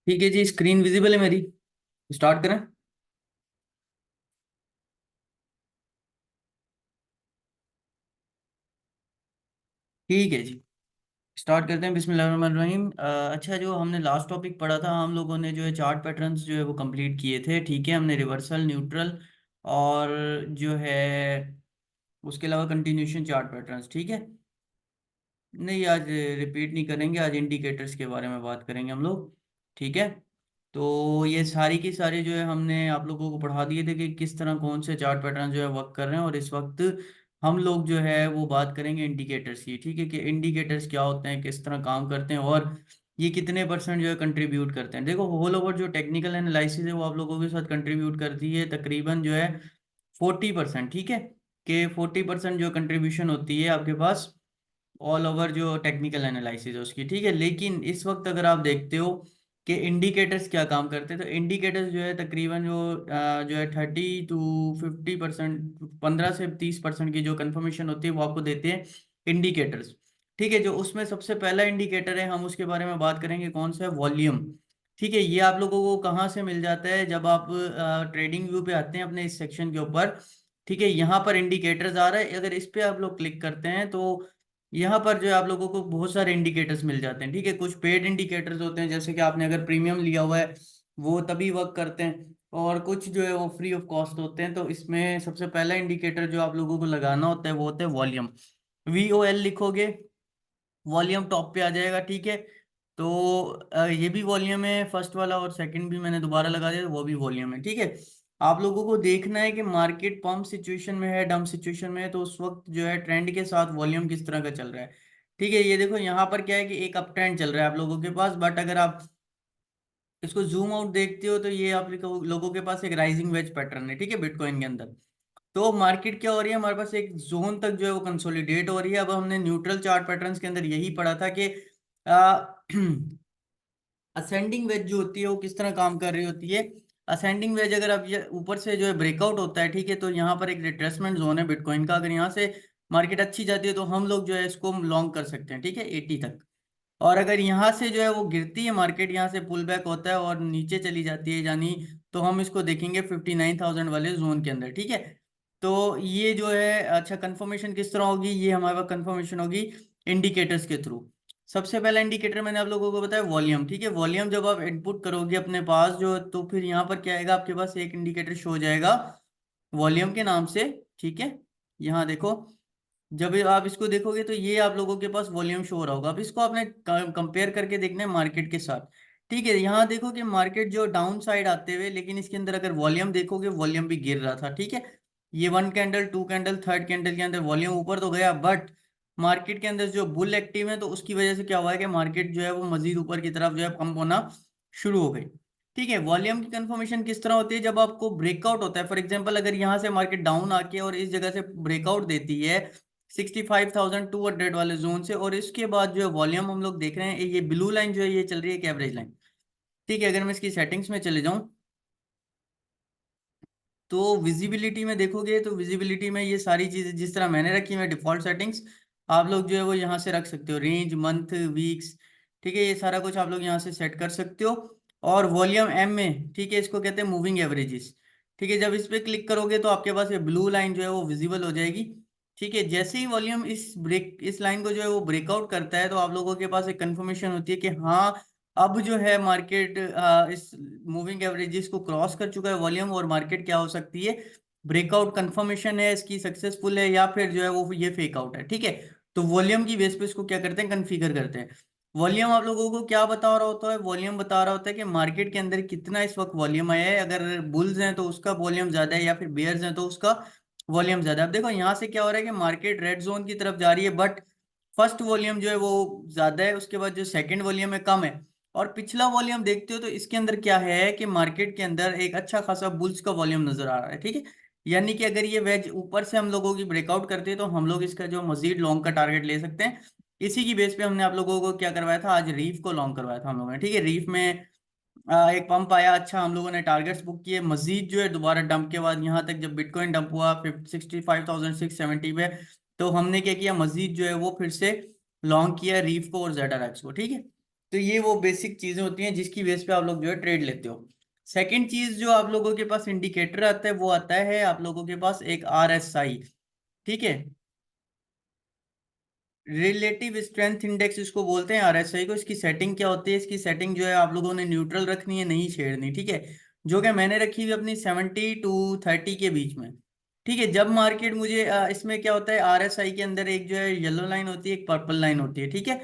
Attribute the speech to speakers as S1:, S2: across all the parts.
S1: ठीक है जी, screen visible है मेरी। स्टार्ट करें। ठीक है जी, स्टार्ट करते हैं। बिस्मिल्लाहिर्रहमानिर्रहीम। अच्छा, जो हमने लास्ट टॉपिक पढ़ा था, हम लोगों ने जो है चार्ट पैटर्न्स जो है वो कंप्लीट किए थे। ठीक है, हमने रिवर्सल, न्यूट्रल और जो है उसके अलावा कंटिन्यूशन चार्ट पैटर्न्स। ठीक है, नहीं आज रिपीट नहीं करेंगे, आज इंडिकेटर्स के बारे में बात करेंगे हम लोग। ठीक है, तो ये सारी की सारी जो है हमने आप लोगों को पढ़ा दिए थे कि किस तरह कौन से चार्ट पैटर्न जो है वर्क कर रहे हैं। और इस वक्त हम लोग जो है वो बात करेंगे इंडिकेटर्स की। ठीक है, कि इंडिकेटर्स क्या होते हैं, किस तरह काम करते हैं और ये कितने परसेंट जो है कंट्रीब्यूट करते हैं। देखो, होल ओवर जो टेक्निकल एनालिसिस है वो आप लोगों के साथ कंट्रीब्यूट करती है तकरीबन जो है 40%। ठीक है, कि 40% जो कंट्रीब्यूशन होती है आपके पास ऑल ओवर जो टेक्निकल एनालिसिस है उसकी। ठीक है, लेकिन इस वक्त अगर आप देखते हो कि इंडिकेटर्स क्या काम करते हैं, तो इंडिकेटर्स जो है तकरीबन जो है 30 to 50%, 15 से 30% की जो कंफर्मेशन होती है वो आपको देते हैं इंडिकेटर्स। ठीक है, जो उसमें सबसे पहला इंडिकेटर है हम उसके बारे में बात करेंगे, कौन सा है, वॉल्यूम। ठीक है, ये आप लोगों को कहाँ से मिल जाता है, जब आप ट्रेडिंग व्यू पे आते हैं अपने इस सेक्शन के ऊपर। ठीक है, यहाँ पर इंडिकेटर्स आ रहा है, अगर इस पे आप लोग क्लिक करते हैं तो यहाँ पर जो है आप लोगों को बहुत सारे इंडिकेटर्स मिल जाते हैं। ठीक है, कुछ पेड इंडिकेटर्स होते हैं, जैसे कि आपने अगर प्रीमियम लिया हुआ है वो तभी वर्क करते हैं, और कुछ जो है वो फ्री ऑफ कॉस्ट होते हैं। तो इसमें सबसे पहला इंडिकेटर जो आप लोगों को लगाना होता है वो होता है वॉल्यूम। VOL लिखोगे, वॉल्यूम टॉप पे आ जाएगा। ठीक है, तो ये भी वॉल्यूम है, फर्स्ट वाला, और सेकंड भी मैंने दोबारा लगा दिया तो वो भी वॉल्यूम है। ठीक है, आप लोगों को देखना है कि मार्केट पंप सिचुएशन में है, डंप सिचुएशन में है, तो उस वक्त जो है ट्रेंड के साथ वॉल्यूम किस तरह का चल रहा है। ठीक है, ये देखो यहाँ पर क्या है कि एक अप ट्रेंड चल रहा है आप लोगों के पास, बट अगर आप इसको जूम आउट देखते हो तो ये आप लोगों के पास एक राइजिंग वेज पैटर्न है। ठीक है, बिटकॉइन के अंदर तो मार्केट क्या हो रही है, हमारे पास एक जोन तक जो है वो कंसोलिडेट हो रही है। अब हमने न्यूट्रल चार्ट पैटर्न्स के अंदर यही पढ़ा था कि असेंडिंग वेज जो होती है वो किस तरह काम कर रही होती है। असेंडिंग वेज अगर अब ये ऊपर से जो है ब्रेकआउट होता है, ठीक है, तो यहाँ पर एक रिट्रेसमेंट जोन है बिटकॉइन का। अगर यहाँ से मार्केट अच्छी जाती है तो हम लोग जो है इसको लॉन्ग कर सकते हैं। ठीक है, 80 तक। और अगर यहाँ से जो है वो गिरती है मार्केट, यहाँ से पुल बैक होता है और नीचे चली जाती है यानी, तो हम इसको देखेंगे 59,000 वाले जोन के अंदर। ठीक है, तो ये जो है अच्छा कंफर्मेशन किस तरह होगी, ये हमारे पास कंफर्मेशन होगी इंडिकेटर्स के थ्रू। सबसे पहला इंडिकेटर मैंने आप लोगों को बताया वॉल्यूम। ठीक है, वॉल्यूम जब आप इनपुट करोगे अपने पास जो, तो फिर यहाँ पर क्या आएगा, आपके पास एक इंडिकेटर शो हो जाएगा वॉल्यूम के नाम से। ठीक है, यहाँ देखो, जब ये आप इसको देखोगे तो ये आप लोगों के पास वॉल्यूम शो हो रहा होगा। अब इसको आपने कंपेयर करके देखना है मार्केट के साथ। ठीक है, यहाँ देखो कि मार्केट जो डाउन साइड आते हुए, लेकिन इसके अंदर अगर वॉल्यूम देखोगे वॉल्यूम भी गिर रहा था। ठीक है, ये one candle, two candle, third candle के अंदर वॉल्यूम ऊपर तो गया, बट मार्केट के अंदर जो बुल एक्टिव है तो उसकी वजह से क्या हुआ है कि मार्केट जो है वो मजीद ऊपर की तरफ जो है पंप होना शुरू हो गई। ठीक है, वॉल्यूम की कंफर्मेशन किस तरह होती है, जब आपको ब्रेकआउट होता है। फॉर एग्जांपल अगर यहाँ से मार्केट डाउन आके और इस जगह से ब्रेकआउट देती है 65,200 वाले जोन से, और इसके बाद जो है वॉल्यूम हम लोग देख रहे हैं, ये ब्लू लाइन जो है ये चल रही है एक एवरेज लाइन। ठीक है, अगर मैं इसकी सेटिंग्स में चले जाऊं तो विजिबिलिटी में देखोगे तो विजिबिलिटी में ये सारी चीजें जिस तरह मैंने रखी है डिफॉल्ट सेटिंग्स, आप लोग जो है वो यहाँ से रख सकते हो, रेंज, मंथ, वीक्स। ठीक है, ये सारा कुछ आप लोग यहाँ से सेट कर सकते हो। और वॉल्यूम एम में, ठीक है, इसको कहते हैं मूविंग एवरेजेस। ठीक है, जब इस पे क्लिक करोगे तो आपके पास ये ब्लू लाइन जो है वो विजिबल हो जाएगी। ठीक है, जैसे ही वॉल्यूम इस लाइन को जो है वो ब्रेकआउट करता है तो आप लोगों के पास एक कंफर्मेशन होती है कि हाँ, अब जो है मार्केट इस मूविंग एवरेजेस को क्रॉस कर चुका है वॉल्यूम, और मार्केट क्या हो सकती है, ब्रेकआउट कंफर्मेशन है इसकी, सक्सेसफुल है, या फिर जो है वो ये फेक आउट है। ठीक है, तो वॉल्यूम की बेस पे इसको क्या करते हैं, कन्फिगर करते हैं। वॉल्यूम आप लोगों को क्या बता रहा होता है, वॉल्यूम बता रहा होता है कि मार्केट के अंदर कितना इस वक्त वॉल्यूम आया है। अगर बुल्स हैं तो उसका वॉल्यूम ज्यादा है, या फिर बेयर्स हैं तो उसका वॉल्यूम ज्यादा है। अब देखो यहाँ से क्या हो रहा है कि मार्केट रेड जोन की तरफ जा रही है, बट फर्स्ट वॉल्यूम जो है वो ज्यादा है, उसके बाद जो सेकंड वॉल्यूम है कम है। और पिछला वॉल्यूम देखते हो तो इसके अंदर क्या है कि मार्केट के अंदर एक अच्छा खासा बुल्स का वॉल्यूम नजर आ रहा है। ठीक है, यानी कि अगर ये वेज ऊपर से हम लोगों की ब्रेकआउट करते हैं तो हम लोग इसका जो मजीद लॉन्ग का टारगेट ले सकते हैं। इसी की बेस पे हमने आप लोगों को क्या करवाया था, आज रीफ को लॉन्ग करवाया था हम लोगों ने। ठीक है, रीफ में एक पंप आया, अच्छा हम लोगों ने टारगेट्स बुक किए, मजीद जो है दोबारा डंप के बाद यहाँ तक जब बिटकॉइन डंप हुआ 65,670 पे, तो हमने क्या किया, मजीद जो है वो फिर से लॉन्ग किया रीफ को और जेडआरएक्स को। ठीक है, तो ये वो बेसिक चीजें होती हैं जिसकी बेस पे आप लोग जो है ट्रेड लेते हो। सेकंड चीज जो आप लोगों के पास इंडिकेटर आता है वो आता है आप लोगों के पास एक RSI। ठीक है, रिलेटिव स्ट्रेंथ इंडेक्स इसको बोलते हैं, RSI को। इसकी सेटिंग क्या होती है, इसकी सेटिंग जो है आप लोगों ने न्यूट्रल रखनी है, नहीं छेड़नी। ठीक है, जो कि मैंने रखी हुई अपनी 70 to 30 के बीच में। ठीक है, जब मार्केट मुझे इसमें क्या होता है, RSI के अंदर एक जो है येलो लाइन होती है, एक पर्पल लाइन होती है। ठीक है,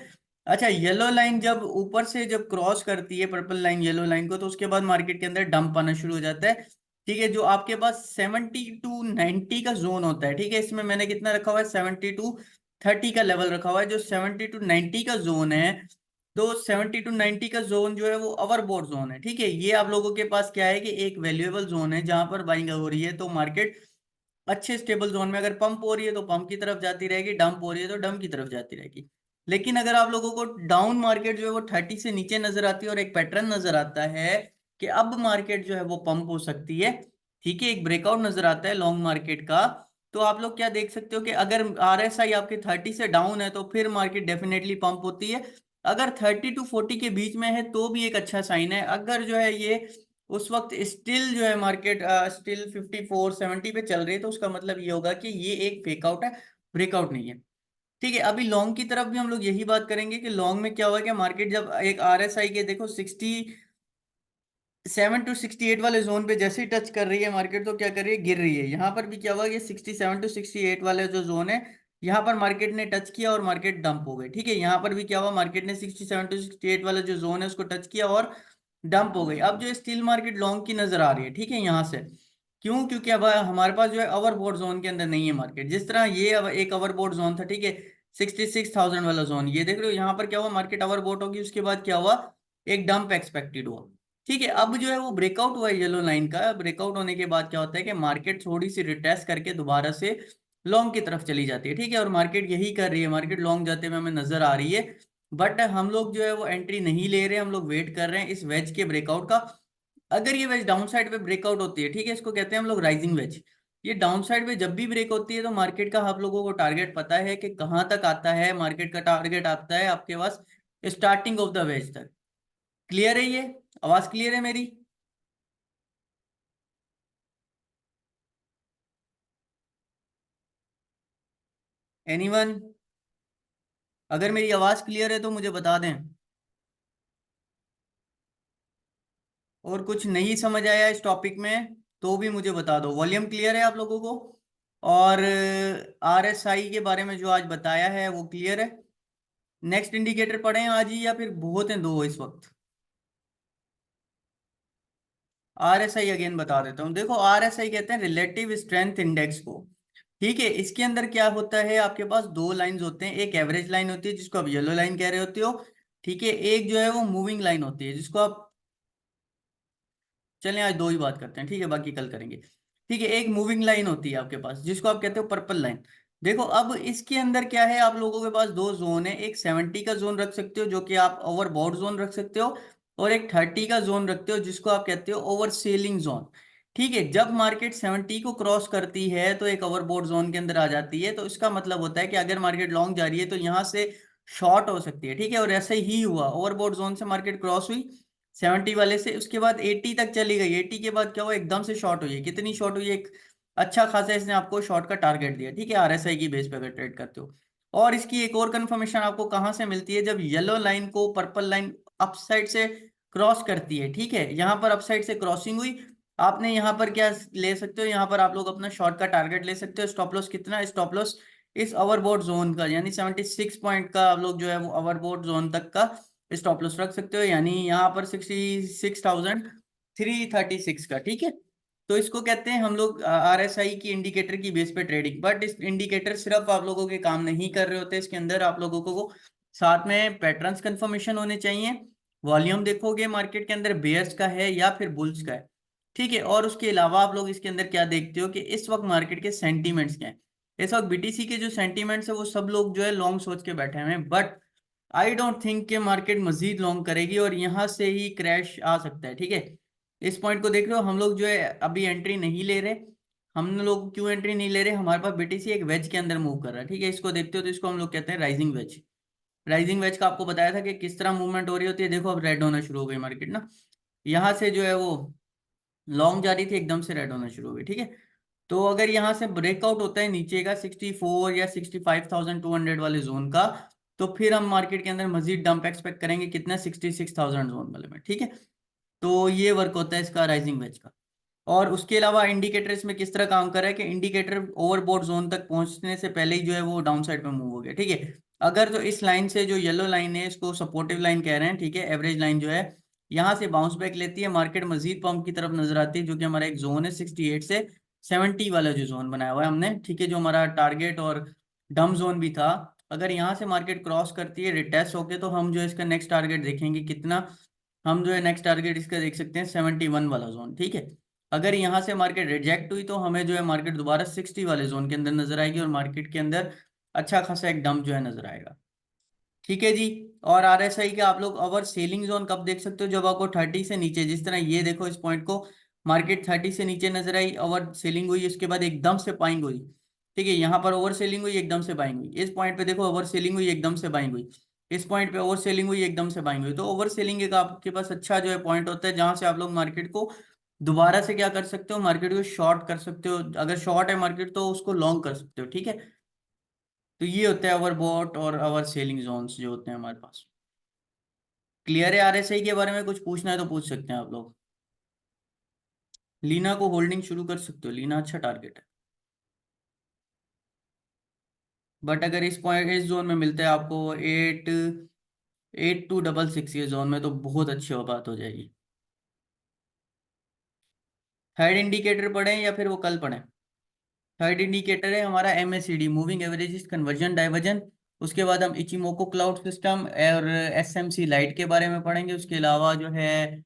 S1: अच्छा, येलो लाइन जब ऊपर से जब क्रॉस करती है पर्पल लाइन येलो लाइन को, तो उसके बाद मार्केट के अंदर डंप आना शुरू हो जाता है। ठीक है, जो आपके पास 70 to 90 का जोन होता है। ठीक है, इसमें मैंने कितना रखा हुआ है, 70 to 30 का लेवल रखा हुआ है। जो 70 to 90 का जोन है, तो 70 to 90 का जोन जो है वो ओवरबॉट जोन है। ठीक है, ये आप लोगों के पास क्या है कि एक वैल्यूएबल जोन है जहां पर बाइंग हो रही है, तो मार्केट अच्छे स्टेबल जोन में, अगर पंप हो रही है तो पंप की तरफ जाती रहेगी, डंप हो रही है तो डंप की तरफ जाती रहेगी। लेकिन अगर आप लोगों को डाउन मार्केट जो है वो 30 से नीचे नजर आती है और एक पैटर्न नजर आता है कि अब मार्केट जो है वो पंप हो सकती है, ठीक है, एक ब्रेकआउट नजर आता है लॉन्ग मार्केट का, तो आप लोग क्या देख सकते हो कि अगर RSI आपके 30 से डाउन है तो फिर मार्केट डेफिनेटली पंप होती है। अगर 30 to 40 के बीच में है तो भी एक अच्छा साइन है। अगर जो है ये उस वक्त स्टिल जो है मार्केट स्टिल 54 70 पे चल रही है, तो उसका मतलब ये होगा कि ये एक फेकआउट है, ब्रेकआउट नहीं है। ठीक है, अभी लॉन्ग की तरफ भी हम लोग यही बात करेंगे कि लॉन्ग में क्या हुआ कि मार्केट जब एक RSI के देखो 67 to 68 वाले जोन पे जैसे ही टच कर रही है मार्केट, तो क्या कर रही है, गिर रही है। यहाँ पर भी क्या हुआ, ये 67 to 68 वाले जो जोन है, यहाँ पर मार्केट ने टच किया और मार्केट डंप हो गई। ठीक है, यहाँ पर भी क्या हुआ, मार्केट ने 67 to 68 वाला जो जोन है उसको टच किया और डंप हो गई। अब जो स्टील मार्केट लॉन्ग की नजर आ रही है, ठीक है, यहाँ से क्यों, क्योंकि अब हमारे पास जो है ओवरबॉट जोन के अंदर नहीं है मार्केट। जिस तरह ये अब एक ओवरबॉट जोन था, ठीक है, 66,000 वाला जोन, ये देख रहे हो, यहाँ पर क्या हुआ, मार्केट ओवरबॉट होगी, उसके बाद क्या हुआ, एक डंप एक्सपेक्टेड हुआ। ठीक है, अब जो है वो ब्रेकआउट हुआ है येलो लाइन का। ब्रेकआउट होने के बाद क्या होता है कि मार्केट थोड़ी सी रिटेस्ट करके दोबारा से लॉन्ग की तरफ चली जाती है। ठीक है, और मार्केट यही कर रही है, मार्केट लॉन्ग जाते हुए हमें नजर आ रही है। बट हम लोग जो है वो एंट्री नहीं ले रहे, हम लोग वेट कर रहे हैं इस वेज के ब्रेकआउट का। अगर ये वेज डाउन साइड पे ब्रेकआउट होती है, ठीक है, इसको कहते हैं हम लोग राइजिंग वेज। ये डाउन साइड पे जब भी ब्रेक होती है तो मार्केट का आप लोगों को टारगेट पता है कि कहाँ तक आता है। मार्केट का टारगेट आता है आपके पास स्टार्टिंग ऑफ द वेज तक। क्लियर है, ये आवाज क्लियर है मेरी? एनीवन? अगर मेरी आवाज क्लियर है तो मुझे बता दें। और कुछ नहीं समझ आया इस टॉपिक में तो भी मुझे बता दो। वॉल्यूम क्लियर है आप लोगों को? और RSI के बारे में जो आज बताया है वो क्लियर है? नेक्स्ट इंडिकेटर पढ़ें आज ही या फिर बहुत हैं दो इस वक्त? RSI अगेन बता देता हूँ। देखो, RSI कहते हैं रिलेटिव स्ट्रेंथ इंडेक्स को। ठीक है, इसके अंदर क्या होता है, आपके पास दो लाइंस होते हैं। एक एवरेज लाइन होती है जिसको आप येलो लाइन कह रहे होते हो, ठीक है, एक जो है वो मूविंग लाइन होती है जिसको आप, चलें आज दो ही बात करते हैं, ठीक है, बाकी कल करेंगे। ठीक है, एक मूविंग लाइन होती है आपके पास जिसको आप कहते हो पर्पल लाइन। देखो, अब इसके अंदर क्या है, आप लोगों के पास दो जोन है। एक 70 का जोन रख सकते हो जो कि आप ओवरबॉट जोन रख सकते हो, और एक 30 का जोन रखते हो जिसको आप कहते हो ओवर सेलिंग जोन। ठीक है, जब मार्केट 70 को क्रॉस करती है तो एक ओवरबॉट जोन के अंदर आ जाती है, तो इसका मतलब होता है कि अगर मार्केट लॉन्ग जा रही है तो यहाँ से शॉर्ट हो सकती है। ठीक है, और ऐसे ही हुआ, ओवरबॉट जोन से मार्केट क्रॉस हुई 70 वाले से, उसके बाद 80 तक चली गई। 80 के बाद क्या हुआ, एकदम से शॉर्ट हुई है। कितनी शॉर्ट हुई है, एक अच्छा खासा इसने आपको शॉर्ट का टारगेट दिया। ठीक है, RSI की बेस पे अगर ट्रेड करते हो। और इसकी एक और कंफर्मेशन आपको कहां से मिलती है, जब येलो लाइन को पर्पल लाइन अपसाइड से क्रॉस करती है। ठीक है, यहाँ पर अपसाइड से क्रॉसिंग हुई, आपने यहाँ पर क्या ले सकते हो, यहाँ पर आप लोग अपना शॉर्ट का टारगेट ले सकते हो। स्टॉप लॉस कितना, स्टॉप लॉस इस ओवरबॉट जोन का, यानी 76 पॉइंट का आप लोग जो है वो ओवरबॉट जोन तक का स्टॉप लॉस रख सकते हो, यानी यहाँ पर 66,336 का। ठीक है, तो इसको कहते हैं हम लोग RSI की इंडिकेटर की बेस पे ट्रेडिंग। बट इस इंडिकेटर सिर्फ आप लोगों के काम नहीं कर रहे होते, इसके अंदर आप लोगों को साथ में पैटर्न्स कंफर्मेशन होने चाहिए। वॉल्यूम देखोगे मार्केट के अंदर बेयर्स का है या फिर बुल्स का है। ठीक है, और उसके अलावा आप लोग इसके अंदर क्या देखते हो कि इस वक्त मार्केट के सेंटीमेंट्स क्या है। इस वक्त BTC के जो सेंटीमेंट्स है वो सब लोग जो है लॉन्ग सोच के बैठे हुए हैं, बट आई डोंट थिंक कि मार्केट मजीद लॉन्ग करेगी और यहाँ से ही क्रैश आ सकता है। ठीक है, इस पॉइंट को देख रहे हो, हम लोग जो है अभी एंट्री नहीं ले रहे। हम लोग क्यों एंट्री नहीं ले रहे, हमारे पास BTC एक वेज के अंदर मूव कर रहा है। ठीक है, इसको देखते हो तो इसको हम लोग कहते हैं राइजिंग वेज। राइजिंग वेज का आपको बताया था कि किस तरह मूवमेंट हो रही होती है। देखो अब रेड होना शुरू हो गई मार्केट ना, यहाँ से जो है वो लॉन्ग जा रही थी, एकदम से रेड होना शुरू हो गई, ठीक है। तो अगर यहाँ से ब्रेकआउट होता है नीचे का 64 या 65,200 वाले जोन का, तो फिर हम मार्केट के अंदर मजीद डंप एक्सपेक्ट करेंगे, कितना, 66,000 जोन वाले में, ठीक है। तो ये वर्क होता है इसका राइजिंग वेज का। और उसके अलावा इंडिकेटर इसमें किस तरह काम कर रहा है कि इंडिकेटर ओवरबॉट जोन तक पहुंचने से पहले ही जो है वो डाउन साइड पे मूव हो गया, ठीक है। अगर तो इस लाइन से, जो येलो लाइन है, इसको सपोर्टिव लाइन कह रहे हैं, ठीक है, एवरेज लाइन जो है, यहाँ से बाउंस बैक लेती है, मार्केट मजीद पंप की तरफ नजर आती है, जो कि हमारा एक जोन है 68 से 70 वाला जो जोन बनाया हुआ है हमने, ठीक है, जो हमारा टारगेट और डम जोन भी था। अगर यहाँ से मार्केट क्रॉस करती है रिटेस्ट होके, तो हम जो है इसका नेक्स्ट टारगेट देखेंगे कितना, हम जो है नेक्स्ट टारगेट इसका देख सकते हैं 71 वाला जोन, ठीक है। अगर यहाँ से मार्केट रिजेक्ट हुई, तो हमें जो है मार्केट दोबारा 60 वाले जोन के अंदर नजर आएगी, और मार्केट के अंदर अच्छा खासा एक डंप जो है नजर आएगा, ठीक है जी। और आरएसआई के आप लोग ओवर सेलिंग जोन कब देख सकते हो, जब आपको 30 से नीचे, जिस तरह ये देखो इस पॉइंट को, मार्केट 30 से नीचे नजर आई, ओवर सेलिंग हुई, उसके बाद एकदम से बाइंग हुई, ठीक है। यहाँ पर ओवर सेलिंग हुई, एकदम से बाइंग हुई, इस पॉइंट पे देखो ओवर सेलिंग हुई, एकदम से बाइंग हुई, इस पॉइंट पे ओवर सेलिंग हुई, एकदम से बाइंग हुई। तो ओवर सेलिंग एक आपके पास अच्छा जो है पॉइंट होता है, जहां से आप लोग मार्केट को दोबारा से क्या कर सकते हो, मार्केट को शॉर्ट कर सकते हो, अगर शॉर्ट है मार्केट तो उसको लॉन्ग कर सकते हो, ठीक है। तो ये होता है ओवर बॉट और ओवर सेलिंग जोन्स जो होते हैं हमारे पास। क्लियर है? आरएसआई के बारे में कुछ पूछना है तो पूछ सकते हैं आप लोग। लीना को होल्डिंग शुरू कर सकते हो, लीना अच्छा टारगेट है, बट अगर इस पॉइंट, इस जोन में मिलता है आपको 8266, ये जोन में, तो बहुत अच्छी बात हो जाएगी। थर्ड इंडिकेटर पढ़ें या फिर वो कल पढ़ें? थर्ड इंडिकेटर है हमारा MACD, moving average conversion diversion. उसके बाद हम इचिमोको क्लाउड सिस्टम और एसएमसी लाइट के बारे में पढ़ेंगे। उसके अलावा जो है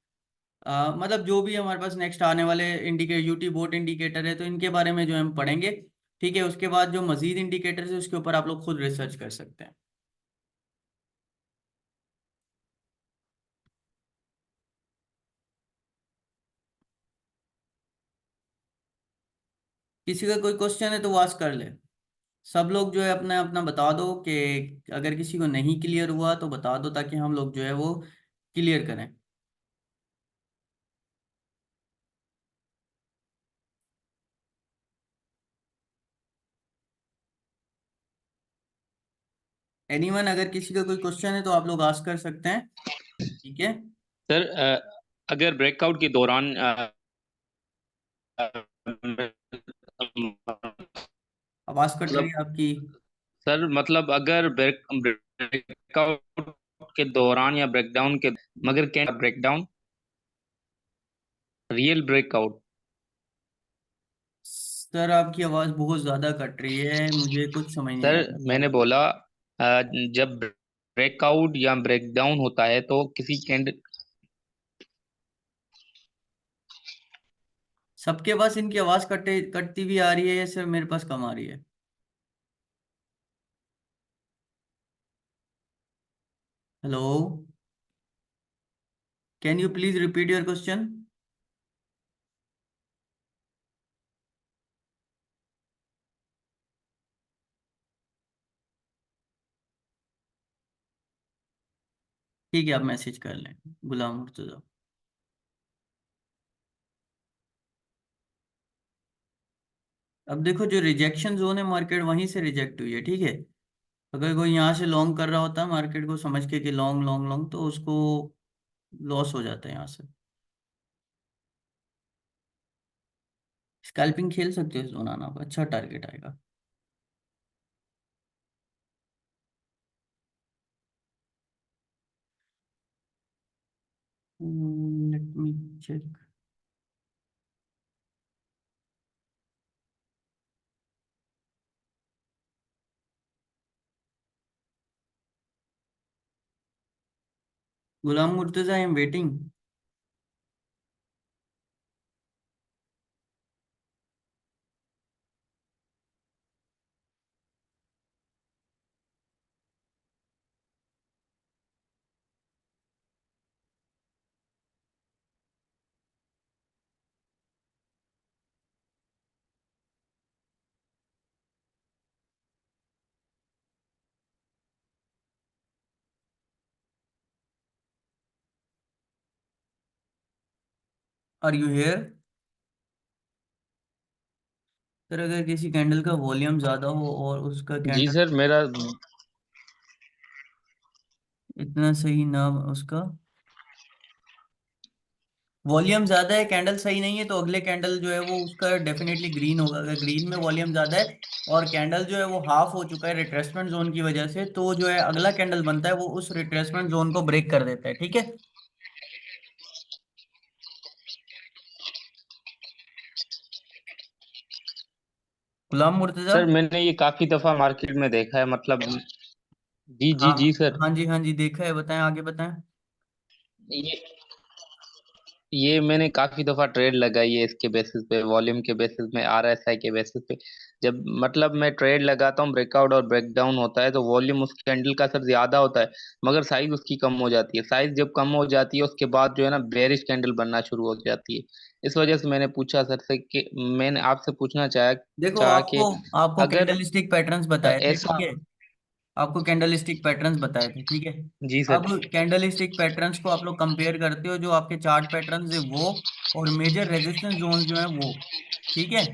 S1: मतलब जो भी हमारे पास नेक्स्ट आने वाले इंडिकेटर, यूटी बोट इंडिकेटर है, तो इनके बारे में जो हम पढ़ेंगे, ठीक है। उसके बाद जो मजीद इंडिकेटर्स है, उसके ऊपर आप लोग खुद रिसर्च कर सकते हैं। किसी का कोई क्वेश्चन है तो वो आस्क कर ले। सब लोग जो है अपना अपना बता दो, कि अगर किसी को नहीं क्लियर हुआ तो बता दो, ताकि हम लोग जो है वो क्लियर करें। एनीवन, अगर किसी का कोई क्वेश्चन है तो आप लोग आस्क कर सकते हैं, ठीक है।
S2: सर, अगर ब्रेकआउट के दौरान
S1: आवाज कट रही
S2: मतलब,
S1: है आपकी।
S2: सर मतलब अगर ब्रेकआउट के दौरान या ब्रेकडाउन के, मगर क्या ब्रेकडाउन, रियल ब्रेकआउट?
S1: सर आपकी आवाज बहुत ज्यादा कट रही है, मुझे कुछ समझ नहीं आ
S2: सर
S1: रहा क्या
S2: मैंने
S1: बोल।
S2: बोला, जब ब्रेकआउट या ब्रेकडाउन होता है तो किसी कैंड
S1: सबके पास इनकी आवाज कटती भी आ रही है, या सिर्फ मेरे पास कम आ रही है? Hello, can you please repeat your question? ठीक है, आप मैसेज कर लें, गुलाम मुर्तजा। अब देखो, जो रिजेक्शन जोन है, मार्केट वहीं से रिजेक्ट हुई है, ठीक है। अगर कोई यहाँ से लॉन्ग कर रहा होता है मार्केट को समझ के कि लॉन्ग लॉन्ग लॉन्ग, तो उसको लॉस हो जाता है यहाँ से। स्कैल्पिंग खेल सकते हो इस जोन, आना अच्छा टारगेट आएगा। Let me check. Ghulam Murtaza, I am waiting. Are you here? Sir अगर किसी कैंडल का वॉल्यूम ज्यादा हो और उसका
S2: जी
S1: कैंडल
S2: सर मेरा।
S1: इतना सही ना, उसका वॉल्यूम ज्यादा है, कैंडल सही नहीं है, तो अगले कैंडल जो है वो उसका डेफिनेटली ग्रीन होगा। अगर ग्रीन में वॉल्यूम ज्यादा है और कैंडल जो है वो हाफ हो चुका है रिट्रेसमेंट जोन की वजह से, तो जो है अगला कैंडल बनता है वो उस रिट्रेसमेंट जोन को ब्रेक कर देता है। ठीक है गुलाम मुर्तजा?
S2: सर मैंने ये काफी दफा मार्केट में देखा है मतलब। जी जी
S1: हाँ
S2: जी सर।
S1: हाँ जी देखा है, बताएं आगे बताएं।
S2: ये ये मैंने काफी दफा ट्रेड लगाई है इसके बेसिस पे, वॉल्यूम के बेसिस पे, आरएसआई के बेसिस पे। जब मतलब मैं ट्रेड लगाता हूँ, ब्रेकआउट और ब्रेकडाउन होता है तो वॉल्यूम उस कैंडल का सर ज्यादा होता है, मगर साइज उसकी कम हो जाती है। साइज जब कम हो जाती है उसके बाद जो है ना बेरिश कैंडल बनना शुरू हो जाती है। इस वजह से मैंने पूछा सर से कि मैंने आपसे पूछना चाहा
S1: देखो
S2: चाहा
S1: आपको
S2: कि
S1: आपको
S2: अगर
S1: कैंडलस्टिक पैटर्न्स बताए थे,
S2: ऐसा।
S1: ठीक है? आपको कैंडलस्टिक पैटर्न्स बताए थे, ठीक है?
S2: जी
S1: अब
S2: सर।
S1: कैंडलस्टिक पैटर्न्स को आप लोग कंपेयर करते हो, जो आपके चार्ट पैटर्न्स है वो, और मेजर रेजिस्टेंस जोन जो है वो, ठीक है,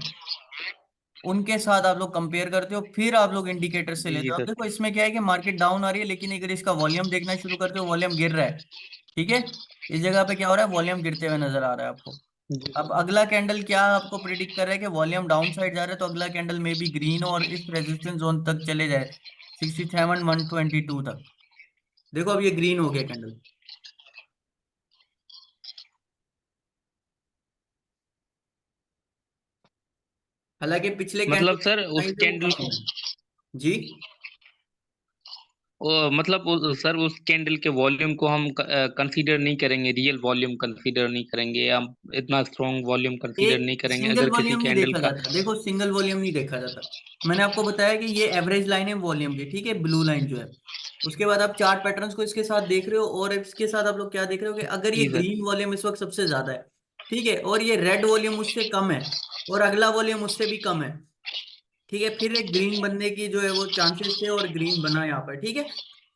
S1: उनके साथ आप लोग कंपेयर करते हो, फिर आप लोग इंडिकेटर से
S2: जी
S1: लेते
S2: जी
S1: हो। अब
S2: सर।
S1: देखो इसमें क्या है कि मार्केट डाउन आ रही है, लेकिन अगर इसका वॉल्यूम देखना शुरू करते हो, वॉल्यूम गिर रहा है। ठीक है, इस जगह पे क्या हो रहा है, वॉल्यूम गिरते हुए नजर आ रहा है आपको।
S2: जी
S1: अब अगला कैंडल क्या आपको प्रिडिक्ट कर रहा है कि वॉल्यूम डाउन साइड जा रहा है, तो अगला कैंडल में भी ग्रीन और इस रेजिस्टेंस जोन तक चले जाए, 67,122 तक। देखो अब ये ग्रीन हो गया कैंडल। हालांकि पिछले कैंडल
S2: मतलब
S1: का
S2: सर उस
S1: साइज है वो
S2: कैंडल
S1: कम
S2: को,
S1: है। जी
S2: मतलब सर उस कैंडल के वॉल्यूम को हम कंसीडर नहीं करेंगे, रियल वॉल्यूम कंसीडर नहीं करेंगे, हम इतना स्ट्रॉन्ग वॉल्यूम कंसीडर
S1: एक
S2: नहीं करेंगे
S1: सिंगल
S2: अगर किसी
S1: वॉल्यूम नहीं
S2: कैंडल
S1: देखा
S2: का।
S1: जाता, देखो सिंगल वॉल्यूम नहीं देखा जाता। मैंने आपको बताया कि ये एवरेज लाइन है वॉल्यूम की, ठीक है, ब्लू लाइन जो है। उसके बाद आप चार्ट पैटर्न्स को इसके साथ देख रहे हो, और इसके साथ आप लोग क्या देख रहे हो कि अगर ये
S2: जी सर।
S1: ग्रीन वॉल्यूम इस वक्त सबसे ज्यादा है, ठीक है, और ये रेड वॉल्यूम उससे कम है, और अगला वॉल्यूम उससे भी कम है, ठीक है, फिर एक ग्रीन बनने की जो है वो चांसेस थे, और ग्रीन बना यहाँ पर। ठीक है,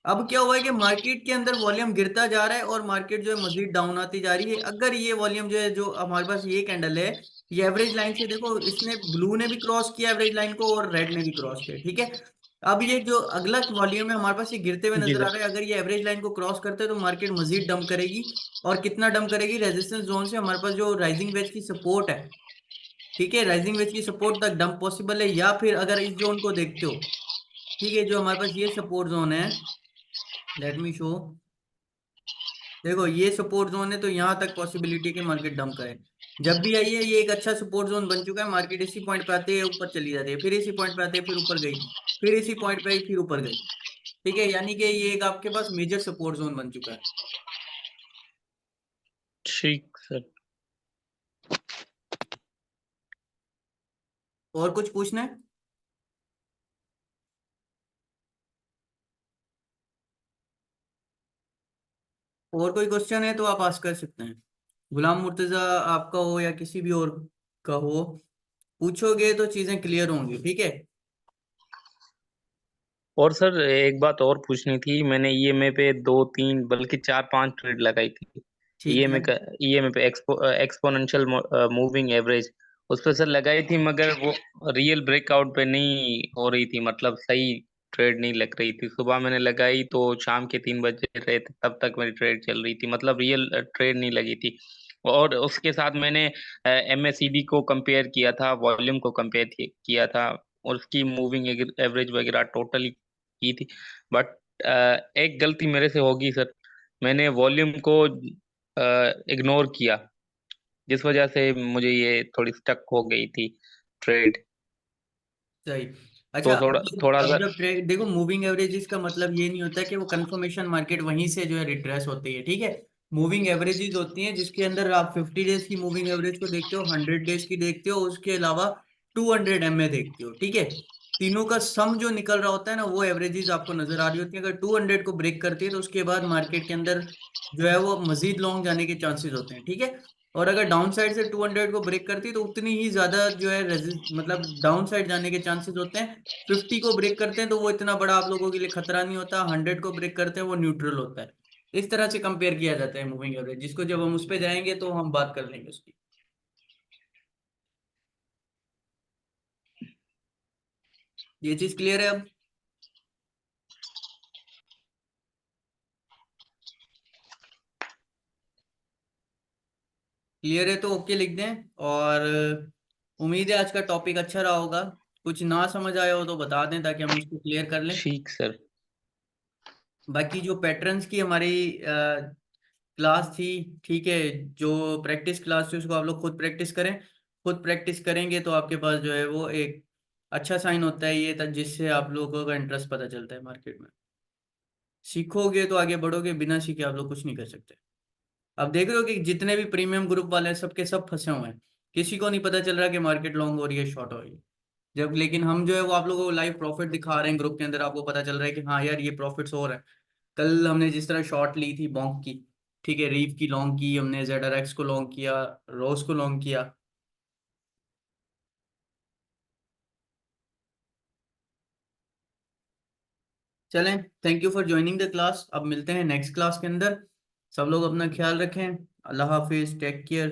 S1: अब क्या हुआ है कि मार्केट के अंदर वॉल्यूम गिरता जा रहा है और मार्केट जो है मजीद डाउन आती जा रही है। अगर ये वॉल्यूम जो है, जो हमारे पास ये कैंडल है, ये एवरेज लाइन से देखो, इसने ब्लू ने भी क्रॉस किया एवरेज लाइन को और रेड ने भी क्रॉस किया। ठीक है, अब ये जो अगला वॉल्यूम है हमारे पास, ये गिरते हुए
S2: जी
S1: नजर आ
S2: सर।
S1: रहा है। अगर ये एवरेज लाइन को क्रॉस करते हैं तो मार्केट मजीद डंप करेगी। और कितना डंप करेगी, रेजिस्टेंस जोन से हमारे पास जो राइजिंग वेज की सपोर्ट है, ठीक है, राइजिंग वेज की सपोर्ट तक डंप पॉसिबल है। या फिर अगर इस जोन को देखते हो, ठीक है, जो हमारे पास ये सपोर्ट जोन है, लेट मी शो, देखो ये सपोर्ट जोन है, तो यहाँ तक पॉसिबिलिटी के मार्केट डंप करे। जब भी आई है ये एक अच्छा सपोर्ट जोन बन चुका है, मार्केट इसी पॉइंट पे आते हैं ऊपर चली जाती है, फिर इसी पॉइंट पे आते हैं फिर ऊपर गई, फिर इसी पॉइंट पे आई फिर ऊपर गई। ठीक है, यानी कि ये एक आपके पास मेजर सपोर्ट जोन बन चुका है।
S2: ठीक सर।
S1: और कुछ पूछना है? और कोई क्वेश्चन है तो आप आस्क कर सकते हैं। गुलाम मुर्तजा आपका हो या किसी भी और का हो, पूछोगे तो चीजें क्लियर होंगी। ठीक है,
S2: और सर एक बात और पूछनी थी, मैंने ईएमए पे दो तीन बल्कि चार पांच ट्रेड लगाई थी।
S1: ठीक
S2: ईएमए
S1: है।
S2: का, ईएमए पे एक्सपोनेंशियल मूविंग एवरेज, उस पर सर लगाई थी, मगर वो रियल ब्रेकआउट पे नहीं हो रही थी, मतलब सही ट्रेड नहीं लग रही थी। सुबह मैंने लगाई तो शाम के 3 बजे रहे थे तब तक मेरी ट्रेड चल रही थी, मतलब रियल ट्रेड नहीं लगी थी। और उसके साथ मैंने एमएसीडी को कंपेयर किया था, वॉल्यूम को कंपेयर किया था, और उसकी मूविंग एवरेज वगैरह टोटल की थी। बट एक गलती मेरे से होगी सर, मैंने वॉल्यूम को इग्नोर किया, जिस वजह से मुझे ये थोड़ी स्टक हो गई थी ट्रेड।
S1: सही। अच्छा,
S2: तो
S1: अब
S2: थोड़ा
S1: जब
S2: थोड़ा
S1: अब
S2: सा।
S1: जब ट्रेड देखो, मूविंग एवरेजेस का मतलब ये नहीं होता कि वो कंफर्मेशन मार्केट वहीं से जो है रिट्रेस होती है। ठीक है, मूविंग एवरेजेस होती हैं जिसके अंदर आप 50 डेज की मूविंग एवरेज को देखते हो, 100 डेज की देखते हो, उसके अलावा 200 MA देखते हो। ठीक है, तीनों का सम जो निकल रहा होता है ना, वो एवरेजेस आपको नजर आ रही होती है। अगर 200 को ब्रेक करती है तो उसके बाद मार्केट के अंदर जो है वो मजीद लॉन्ग जाने के चांसेस होते हैं। ठीक है, और अगर डाउन साइड से 200 को ब्रेक करती है तो उतनी ही ज्यादा जो है मतलब डाउन साइड जाने के चांसेस होते हैं। 50 को ब्रेक करते हैं तो वो इतना बड़ा आप लोगों के लिए खतरा नहीं होता, 100 को ब्रेक करते हैं वो न्यूट्रल होता है। इस तरह से कंपेयर किया जाता है मूविंग एवरेज, जिसको जब हम उस पर जाएंगे तो हम बात कर लेंगे उसकी। ये चीज क्लियर है अब? क्लियर है तो ओके लिख दें। और उम्मीद है आज का टॉपिक अच्छा रहा होगा। कुछ ना समझ आया हो तो बता दें ताकि हम उसको क्लियर कर लें।
S2: ठीक सर।
S1: बाकी जो पैटर्न्स की हमारी क्लास थी, ठीक है, जो प्रैक्टिस क्लास थी उसको आप लोग खुद प्रैक्टिस करें। खुद प्रैक्टिस करेंगे तो आपके पास जो है वो एक अच्छा साइन होता है ये, जिससे आप लोगों का इंटरेस्ट पता चलता है मार्केट में। सीखोगे तो आगे बढ़ोगे, बिना सीखे आप लोग कुछ नहीं कर सकते। अब देख रहे हो कि जितने भी प्रीमियम ग्रुप वाले हैं सबके सब फंसे हुए हैं। किसी को नहीं पता चल रहा कि मार्केट लॉन्ग हो रही है शॉर्ट हो रही है। जब लेकिन हम जो है वो आप लोगों को लाइव प्रॉफिट दिखा रहे हैं ग्रुप के अंदर, आपको पता चल रहा है कि हाँ यार ये प्रॉफिट्स हो रहे हैं। कल हमने जिस तरह शॉर्ट ली थी बॉन्क की, ठीक है, रीफ की लॉन्ग की हमने, ZRX को लॉन्ग किया, रोज को लॉन्ग किया। चलें, thank you for joining the class. अब मिलते हैं नेक्स्ट क्लास के अंदर। सब लोग अपना ख्याल रखें। अल्लाह हाफिज, टेक केयर।